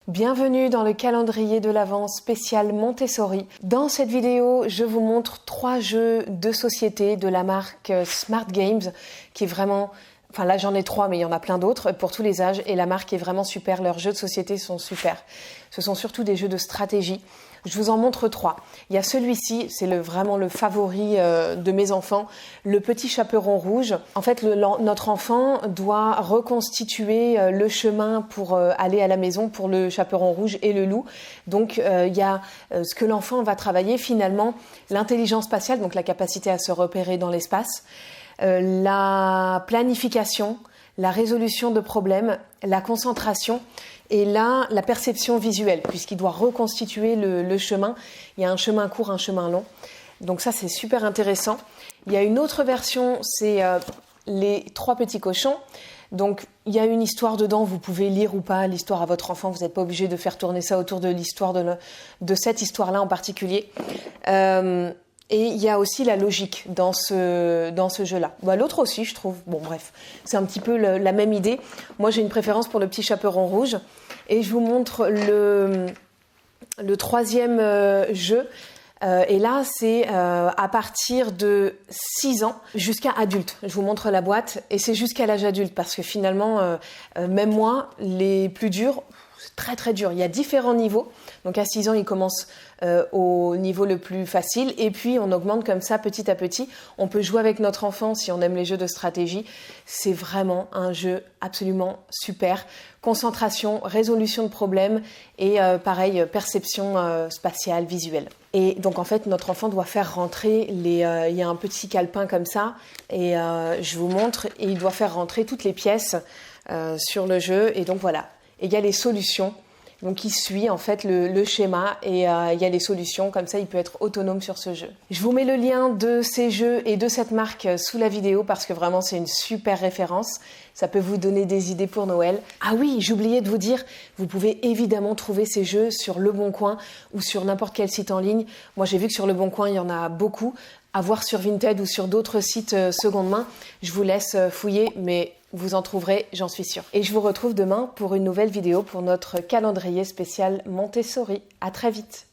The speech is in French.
Bienvenue dans le calendrier de l'Avent spécial Montessori. Dans cette vidéo, je vous montre 3 jeux de société de la marque Smart Games qui est vraiment... Enfin là j'en ai 3 mais il y en a plein d'autres pour tous les âges et la marque est vraiment super, leurs jeux de société sont super. Ce sont surtout des jeux de stratégie. Je vous en montre 3. Il y a celui-ci, c'est vraiment le favori de mes enfants, le petit chaperon rouge. En fait, notre enfant doit reconstituer le chemin pour aller à la maison pour le chaperon rouge et le loup. Donc, il y a ce que l'enfant va travailler finalement, l'intelligence spatiale, donc la capacité à se repérer dans l'espace, la planification, la résolution de problèmes, la concentration et là, la perception visuelle, puisqu'il doit reconstituer le chemin. Il y a un chemin court, un chemin long. Donc ça, c'est super intéressant. Il y a une autre version, c'est les 3 petits cochons. Donc, il y a une histoire dedans, vous pouvez lire ou pas l'histoire à votre enfant, vous n'êtes pas obligé de faire tourner ça autour de l'histoire de cette histoire-là en particulier. Et il y a aussi la logique dans ce jeu-là. Bah, l'autre aussi, je trouve. Bon, bref, c'est un petit peu la même idée. Moi, j'ai une préférence pour le petit chaperon rouge. Et je vous montre le 3e jeu. Et là, c'est à partir de 6 ans jusqu'à adulte. Je vous montre la boîte. Et c'est jusqu'à l'âge adulte. Parce que finalement, même moi, les plus durs... C'est très très dur, il y a différents niveaux. Donc à 6 ans, il commence au niveau le plus facile et puis on augmente comme ça petit à petit. On peut jouer avec notre enfant si on aime les jeux de stratégie. C'est vraiment un jeu absolument super. Concentration, résolution de problèmes et pareil, perception spatiale, visuelle. Et donc en fait, notre enfant doit faire rentrer il y a un petit calepin comme ça et je vous montre et il doit faire rentrer toutes les pièces sur le jeu et donc voilà. Et il y a les solutions, donc il suit en fait le schéma et il y a les solutions, comme ça il peut être autonome sur ce jeu. Je vous mets le lien de ces jeux et de cette marque sous la vidéo parce que vraiment c'est une super référence, ça peut vous donner des idées pour Noël. Ah oui, j'oubliais de vous dire, vous pouvez évidemment trouver ces jeux sur Le Bon Coin ou sur n'importe quel site en ligne. Moi j'ai vu que sur Le Bon Coin il y en a beaucoup, à voir sur Vinted ou sur d'autres sites seconde main. Je vous laisse fouiller, mais vous en trouverez, j'en suis sûre. Et je vous retrouve demain pour une nouvelle vidéo pour notre calendrier spécial Montessori. À très vite.